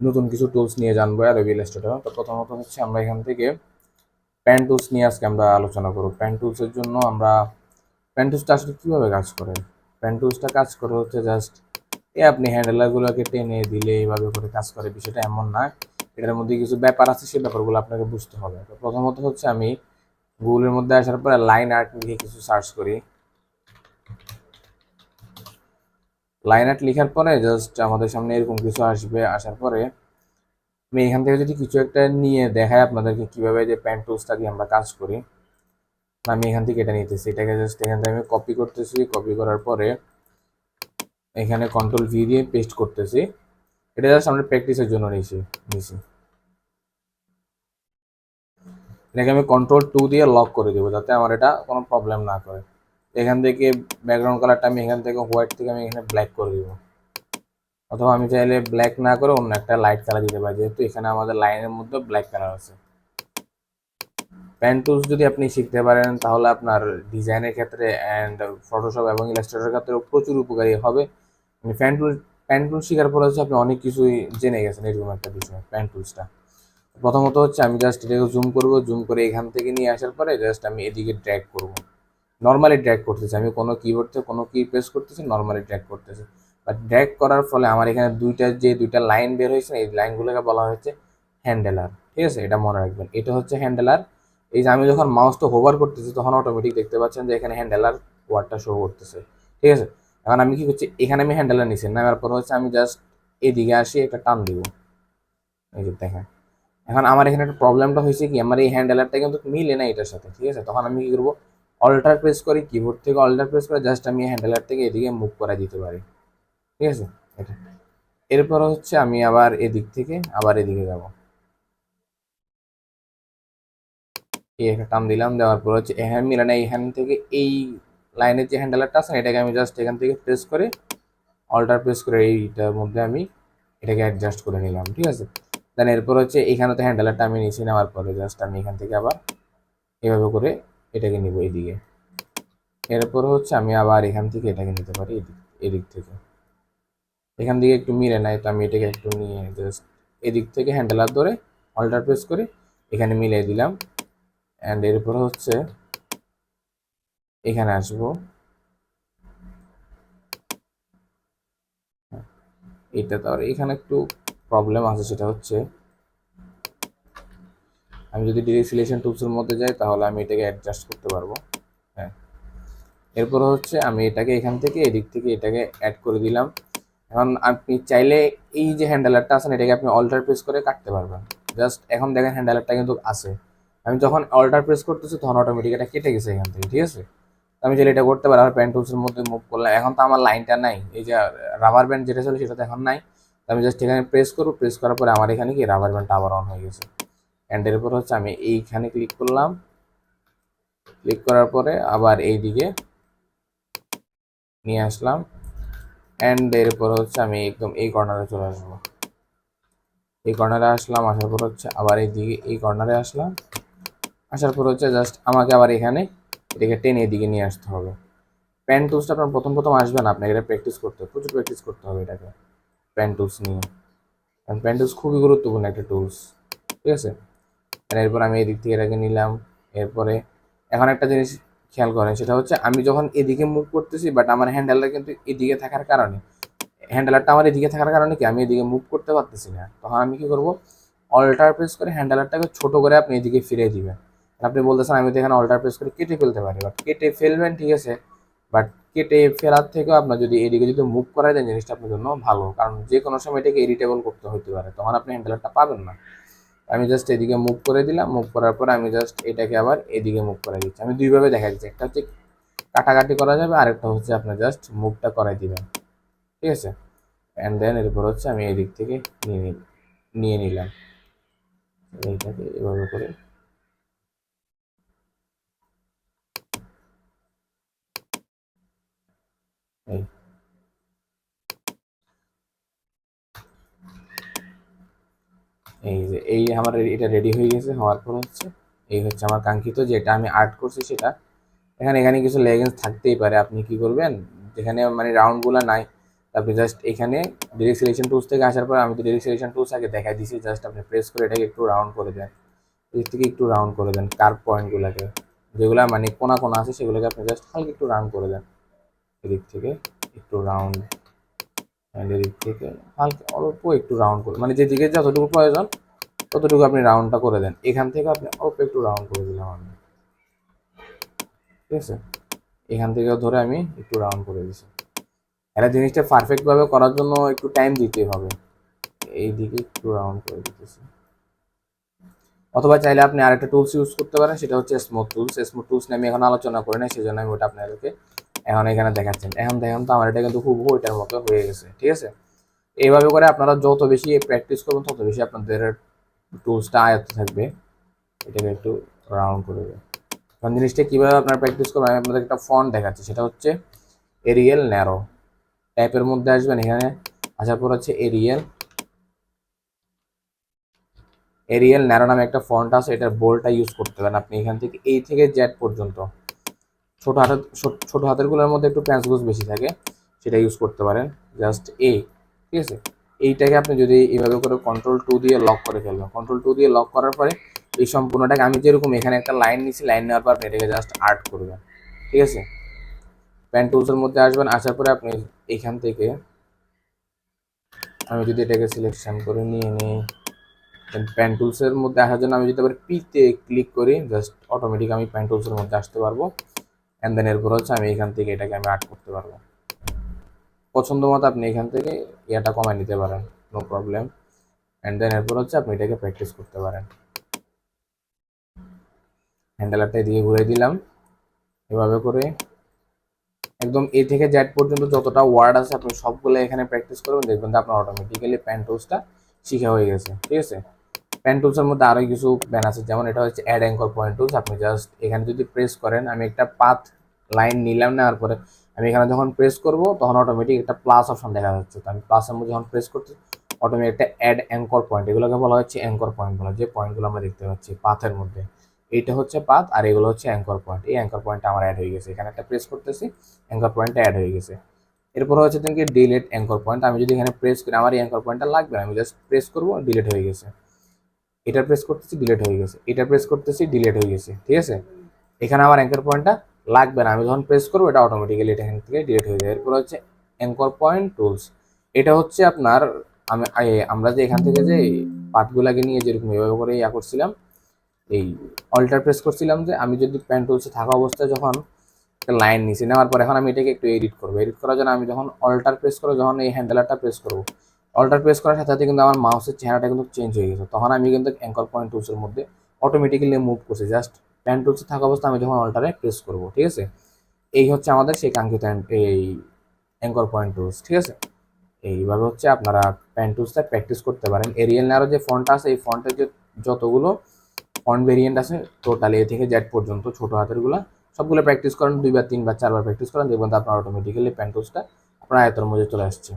নতুন কিছু টুলস নিয়ে জানবো অ্যাডোবি ইলাস্ট্রেটর। তো প্রথমত হচ্ছে আমরা এখান থেকে প্যান টুলস নিয়ে আজকে আমরা আলোচনা করব। প্যান টুলসের জন্য আমরা প্যান টুলসটা আসলে কীভাবে কাজ করে। প্যান টুলসটা কাজ করে হচ্ছে জাস্ট আপনি হ্যান্ডেলারগুলোকে টেনে দিলে এইভাবে করে কাজ করে, বিষয়টা এমন না। এটার মধ্যে কিছু ব্যাপার আছে, সেই ব্যাপারগুলো আপনাকে বুঝতে হবে। তো প্রথমত হচ্ছে আমি গুগলের মধ্যে আসার পরে লাইন আর্ট লিখে কিছু সার্চ করি। লাইন আর্ট লেখার পরে জাস্ট আমাদের সামনে এরকম কিছু আসবে। আসার পরে আমি এখান থেকে যদি কিছু একটা নিয়ে দেখাই আপনাদেরকে কীভাবে যে প্যান টুলসটা দিয়ে আমরা কাজ করি, আমি এখান থেকে এটা নিতেছি। এটাকে জাস্ট এখান থেকে আমি কপি করতেছি। কপি করার পরে এখানে কন্ট্রোল ভি দিয়ে পেস্ট করতেছি। এটা জাস্ট আমরা প্র্যাকটিসের জন্য নিছি। এটাকে আমি কন্ট্রোল টু দিয়ে লক করে দেবো, যাতে আমার এটা কোনো প্রবলেম না করে। এখান থেকে ব্যাকগ্রাউন্ড কালারটা আমি এখান থেকে হোয়াইট থেকে আমি এখানে ব্ল্যাক করে দিব, অথবা আমি চাইলে ব্ল্যাক না করে অন্য একটা লাইট কালার দিতে পারি, যেহেতু এখানে আমাদের লাইনের মধ্যে ব্ল্যাক কালার আছে। প্যান টুলস যদি আপনি শিখতে পারেন তাহলে আপনার ডিজাইনের ক্ষেত্রে অ্যান্ড ফটোশপ এবং ইলাস্ট্রেটরের ক্ষেত্রেও প্রচুর উপকারী হবে। প্যান টুলস শেখার পরে হচ্ছে আপনি অনেক কিছুই জেনে গেছেন, এরকম একটা বিষয় প্যান টুলসটা। প্রথমত হচ্ছে আমি জাস্ট এটাকে জুম করব। জুম করে এখান থেকে নিয়ে আসার পরে জাস্ট আমি এদিকে ড্র্যাগ করব। নর্মালি ড্র্যাগ করতেছি, আমি কোনো কিবোর্ড থেকে কোনো কি প্রেস করতেছি, নর্মালি ড্র্যাগ করতেছি। বাট ড্র্যাগ করার ফলে আমার এখানে দুইটা লাইন বের হয়েছে, এই লাইনগুলোকে বলা হচ্ছে হ্যান্ডেলার। ঠিক আছে, এটা মনে রাখবেন, এটা হচ্ছে হ্যান্ডেলার। এই যে আমি যখন মাউসটা হোভার করতেছি তখন অটোমেটিক দেখতে পাচ্ছেন যে এখানে হ্যান্ডেলার ওয়ার্ডটা শো করতেছে। ঠিক আছে, এখন আমি কি করছি, এখানে আমি হ্যান্ডেলার নিচ্ছি, নেওয়ার পর হচ্ছে আমি জাস্ট এদিকে আসি একটা টান দিব। এই যে দেখেন, এখন আমার এখানে একটা প্রবলেমটা হয়েছে কি, আমার এই হ্যান্ডেলারটা কিন্তু মিলে না এটার সাথে। ঠিক আছে, তখন আমি কি করবো, অল্টার প্রেস করি, কিবোর্ড থেকে অল্টার প্রেস করে জাস্ট আমি হ্যান্ডেলার থেকে এদিকে মুভ করা দিতে পারি। ঠিক আছে, এটা এরপর হচ্ছে আমি আবার এদিক থেকে আবার এদিকে যাব। এই একটা টান দিলাম, দেওয়ার পর হচ্ছে এখানে মিলে না, এখান থেকে এই লাইনের যে হ্যান্ডেলারটা আছে এটাকে আমি জাস্ট এখান থেকে প্রেস করে অল্টার প্রেস করে এইটার মধ্যে আমি এটাকে অ্যাডজাস্ট করে নিলাম। ঠিক আছে, দেন এরপর হচ্ছে এখানে তো হ্যান্ডেলারটা আমি নিচে নেওয়ার পরে জাস্ট আমি এখান থেকে আবার এভাবে করে এটাকে নিব এইদিকে। এরপর হচ্ছে আমি আবার এখান থেকে এটাকে নিতে পারি এদিক থেকে। এখান থেকে একটু মিলে নাই, তো আমি এটাকে একটু নিয়ে জাস্ট এদিক থেকে হ্যান্ডেলার ধরে অল্টার প্রেস করে এখানে মিলিয়ে দিলাম। অ্যান্ড এরপর হচ্ছে এখানে আসবো। এটা তো আর এখানে একটু প্রবলেম আছে, সেটা হচ্ছে আমি যদি ডিরেক্ট সিলেকশন টুলসের মধ্যে যাই তাহলে আমি এটাকে অ্যাডজাস্ট করতে পারবো। হ্যাঁ, এরপর হচ্ছে আমি এটাকে এখান থেকে এদিক থেকে এটাকে অ্যাড করে দিলাম। এখন আপনি চাইলে এই যে হ্যান্ডেলারটা আছে এটাকে আপনি অল্টার প্রেস করে কাটতে পারবেন। জাস্ট এখন দেখেন হ্যান্ডেলারটা কিন্তু আছে, আমি যখন অল্টার প্রেস করতেছি তখন অটোমেটিক এটা কেটে গেছে এখান থেকে। ঠিক আছে, আমি চাইলে এটা করতে পারি। আমার প্যান টুলসের মধ্যে মুভ করলাম, এখন তো আমার লাইনটা নাই, এই যে রাবার ব্যান্ড যেটা ছিল সেটা তো এখন নাই। আমি জাস্ট এখানে প্রেস করবো, প্রেস করার পরে আমার এখানে কি রাবার ব্যান্ডটা আবার অন হয়ে গেছে। অ্যান্ড এরপর হচ্ছে আমি এইখানে ক্লিক করলাম। ক্লিক করার পরে আবার এইদিকে নিয়ে আসলাম। অ্যান্ড এরপর হচ্ছে আমি একদম এই কর্নারে চলে আসবো। এই কর্নারে আসলাম, আসার পর হচ্ছে আবার এইদিকে এই কর্নারে আসলাম। আসার পর হচ্ছে জাস্ট আমাকে আবার এখানে এটাকে টেনে এদিকে নিয়ে আসতে হবে। প্যান টুলসটা আপনার প্রথম প্রথম আসবে না, আপনাকে এটা প্র্যাকটিস করতে হবে, প্রচুর প্র্যাকটিস করতে হবে এটাকে, প্যান টুলস নিয়ে। কারণ প্যান টুলস খুবই গুরুত্বপূর্ণ একটা টুলস। ঠিক আছে, এরপর আমি এদিক থেকে এটাকে নিলাম। এরপরে এখন একটা জিনিস খেয়াল করেন, সেটা হচ্ছে আমি যখন এদিকে মুভ করতেছি বাট আমার হ্যান্ডেলটা কিন্তু এদিকে থাকার কারণে, হ্যান্ডেলারটা আমার এদিকে থাকার কারণে কি আমি এদিকে মুভ করতে পারতেছি না। তখন আমি কি করবো, অল্টার প্রেস করে হ্যান্ডেলারটাকে ছোট করে আপনি এদিকে ফিরে দিবেন। আপনি বলতেছেন আমি তো এখানে অল্টার প্রেস করে কেটে ফেলতে পারি, বাট কেটে ফেলবেন ঠিক আছে, বাট কেটে ফেলার থেকেও আপনার যদি এদিকে যদি মুভ করা দেন জিনিসটা আপনার জন্য ভালো, কারণ যে কোনো সময় এটাকে এডিটেবল করতে হতে পারে, তখন আপনি হ্যান্ডেলারটা পাবেন না। আমি জাস্ট এদিকে মুভ করে দিলাম, মুভ করার পর আমি জাস্ট এটাকে আবার এদিকে মুভ করে দিচ্ছি। আমি দুইভাবে দেখা দিচ্ছি, একটা হচ্ছে কাটাকাটি করা যাবে, আরেকটা হচ্ছে আপনার জাস্ট মুভটা করাই দিবেন। ঠিক আছে, অ্যান্ড দেন এরপর হচ্ছে আমি এই দিক থেকে নিয়ে নিলাম এইটাকে এভাবে করে। এই এই যে এই আমার এটা রেডি হয়ে গেছে। হওয়ার পর হচ্ছে এই হচ্ছে আমার কাঙ্ক্ষিত যেটা আমি আর্ট করছি সেটা। এখানে এখানে কিছু লেগেন্স থাকতেই পারে, আপনি কি করবেন, যেখানে মানে রাউন্ডগুলো নাই আপনি জাস্ট এখানে ডিরেক্ট সিলেকশন টুলস থেকে আসার পর আমি তো ডিরেক্ট সিলেকশন টুলস আগে দেখাই দিছি, জাস্ট আপনি প্রেস করে এটাকে একটু রাউন্ড করে দেন, এদিক থেকে একটু রাউন্ড করে দেন কার্ভ পয়েন্টগুলোকে, যেগুলো মানে কোনা কোনা আছে সেগুলোকে আপনি জাস্ট হালকা একটু রাউন্ড করে দেন, এদিক থেকে একটু রাউন্ড, এদিক থেকে হালকা অল্প একটু রাউন্ড করে, মানে যেদিকে যতটুকু প্রয়োজন ততটুকু আপনি রাউন্ডটা করে দেন। এখান থেকে আপনি অল্প একটু রাউন্ড করে দিলাম আমি, ঠিক আছে, এখান থেকেও ধরে আমি একটু রাউন্ড করে দিচ্ছি। এটা জিনিসটা পারফেক্টভাবে করার জন্য একটু টাইম দিতে হবে, এই দিকে একটু রাউন্ড করে দিতেছি। অথবা চাইলে আপনি আরেকটা টুলস ইউজ করতে পারেন, সেটা হচ্ছে স্মুথ টুলস। স্মুথ টুলস নিয়ে আমি এখন আলোচনা করি না, সেই জন্য আমি ওটা আপনাদেরকে এখন এখানে দেখাচ্ছেন। এখন দেখেন তো আমার এটা কিন্তু খুব ওইটার মতো হয়ে গেছে, ঠিক আছে। এইভাবে করে আপনারা যত বেশি প্র্যাকটিস করবেন তত বেশি আপনাদের টুলসটা আয়ত্ত থাকবে। এটাকে একটু রাউন্ড করে দেবেন। এখন জিনিসটা কীভাবে আপনারা প্র্যাকটিস করবেন আমি আপনাদের একটা ফন্ট দেখাচ্ছি, সেটা হচ্ছে এরিয়েল ন্যারো টাইপের মধ্যে আসবেন। এখানে আসার পর হচ্ছে এরিয়েল ন্যারো নামে একটা ফন্ট আছে, এটার বোল্ডটা ইউজ করতে পারেন আপনি। এখান থেকে এই থেকে জেড পর্যন্ত ছোট হাতেরগুলোর মধ্যে একটু প্যাঁচগোজ বেশি থাকে, সেটা ইউজ করতে পারেন। জাস্ট ঠিক আছে, এইটাকে আপনি যদি এইভাবে করে কন্ট্রোল 2 দিয়ে লক করে ফেলবেন, কন্ট্রোল 2 দিয়ে লক করার পরে এই সম্পূর্ণটাকে আমি যেরকম এখানে একটা লাইন নিচ্ছি, লাইন নেওয়ার পর আপনি এটাকে জাস্ট আর্ট করবেন, ঠিক আছে। পেন টুলসের মধ্যে আসবেন, আসার পরে আপনি এখান থেকে আমি যদি এটাকে সিলেকশন করে নিয়ে নিই, পেন টুলসের মধ্যে আসার জন্য আমি যদি আবার পিতে ক্লিক করি, জাস্ট অটোমেটিক আমি পেন টুলসের মধ্যে আসতে পারবো। অ্যান্ড দেন এরপর হচ্ছে আমি এখান থেকে এটাকে আমি আর্ট করতে পারবো। পছন্দ মতো আপনি এখান থেকে এটা কমায় নিতে পারেন, নো প্রবলেম। অ্যান্ড দেন এরপর হচ্ছে আপনি এটাকে প্র্যাকটিস করতে পারেন। হ্যান্ডেলারটা এদিকে ঘুরে দিলাম, এভাবে করে একদম এ থেকে জেড পর্যন্ত যতটা ওয়ার্ড আছে আপনি সবগুলো এখানে প্র্যাকটিস করবেন, দেখবেন যে আপনার অটোমেটিক্যালি পেন টুলসটা শিখা হয়ে গেছে, ঠিক আছে। পেন টুলসের মধ্যে আরও কিছু প্যান আছে, যেমন এটা হচ্ছে অ্যাড অ্যাঙ্কর পয়েন্ট টুলস। আপনি জাস্ট এখানে যদি প্রেস করেন, আমি একটা পাথ লাইন নিলাম, নেওয়ার পরে আমি এখানে যখন প্রেস করব তখন অটোমেটিক একটা প্লাস অপশন দেখা যাচ্ছে। তো আমি প্লাসের মধ্যে যখন প্রেস করছি অটোমেটিক একটা অ্যাড অ্যাঙ্কর পয়েন্ট, এগুলোকে বলা হচ্ছে অ্যাঙ্কর পয়েন্ট বলা, যে পয়েন্টগুলো আমরা দেখতে পাচ্ছি পাথের মধ্যে, এইটা হচ্ছে পাথ আর এগুলো হচ্ছে অ্যাঙ্কর পয়েন্ট। এই অ্যাঙ্কর পয়েন্টটা আমার অ্যাড হয়ে গেছে, এখানে একটা প্রেস করতেছি, অ্যাঙ্কর পয়েন্টটা অ্যাড হয়ে গেছে। এরপর হচ্ছে কি ডিলেট অ্যাঙ্কর পয়েন্ট, আমি যদি এখানে প্রেস করি আমার এই অ্যাঙ্কর পয়েন্টটা লাগবে না, আমি জাস্ট প্রেস করবো, ডিলেট হয়ে গেছে। এটা প্রেস করতেছি, ডিলেট হয়ে গেছে, এটা প্রেস করতেছি, ডিলেট হয়ে গেছে, ঠিক আছে। এখানে আমার অ্যাঙ্কর পয়েন্টটা লাগবে না, আমি যখন প্রেস করবো এটা অটোমেটিক্যালি এটা এখান থেকে ডিলেট হয়ে যায়। এরপর হচ্ছে অ্যাঙ্কর পয়েন্ট টুলস, এটা হচ্ছে আপনার আমরা যে এখান থেকে যে পাতগুলাকে নিয়ে যেরকম এভাবে করে করছিলাম, এই অল্টার প্রেস করছিলাম, যে আমি যদি পেন টুলসে থাকা অবস্থায় যখন একটা লাইন নিচে নেওয়ার পর এখন আমি এটাকে একটু এডিট করবো, এডিট করার জন্য আমি যখন অল্টার প্রেস করবো, যখন এই হ্যান্ডেলারটা প্রেস করবো, অল্টার প্রেস করার সাথে সাথে কিন্তু আমার মাউসের চেহারাটা কিন্তু চেঞ্জ হয়ে গেছে, তখন আমি কিন্তু অ্যাঙ্কর পয়েন্ট টুলসের মধ্যে অটোমেটিক্যালি মুভ করছি। জাস্ট পেন টুলসে থাকা অবস্থা আমি যখন অল্টারে প্রেস করবো, ঠিক আছে। এই হচ্ছে আমাদের সেই কাঙ্ক্ষিত এই অ্যাঙ্কর পয়েন্ট টুলস, ঠিক আছে। এইভাবে হচ্ছে আপনারা পেন টুলসটা প্র্যাকটিস করতে পারেন। এরিয়াল ন্যারো যে ফন্টটা আছে, এই ফন্টের যে যতগুলো ফন্ট ভেরিয়েন্ট আছে টোটাল এ থেকে জেড পর্যন্ত ছোটো হাতেরগুলো সবগুলো প্র্যাকটিস করেন, 2 বার 3 বার 4 বার প্র্যাকটিস করেন, দেখবেন আপনার অটোমেটিক্যালি পেন টুলসটা আপনার আয়ত্তের মধ্যে চলে আসছে।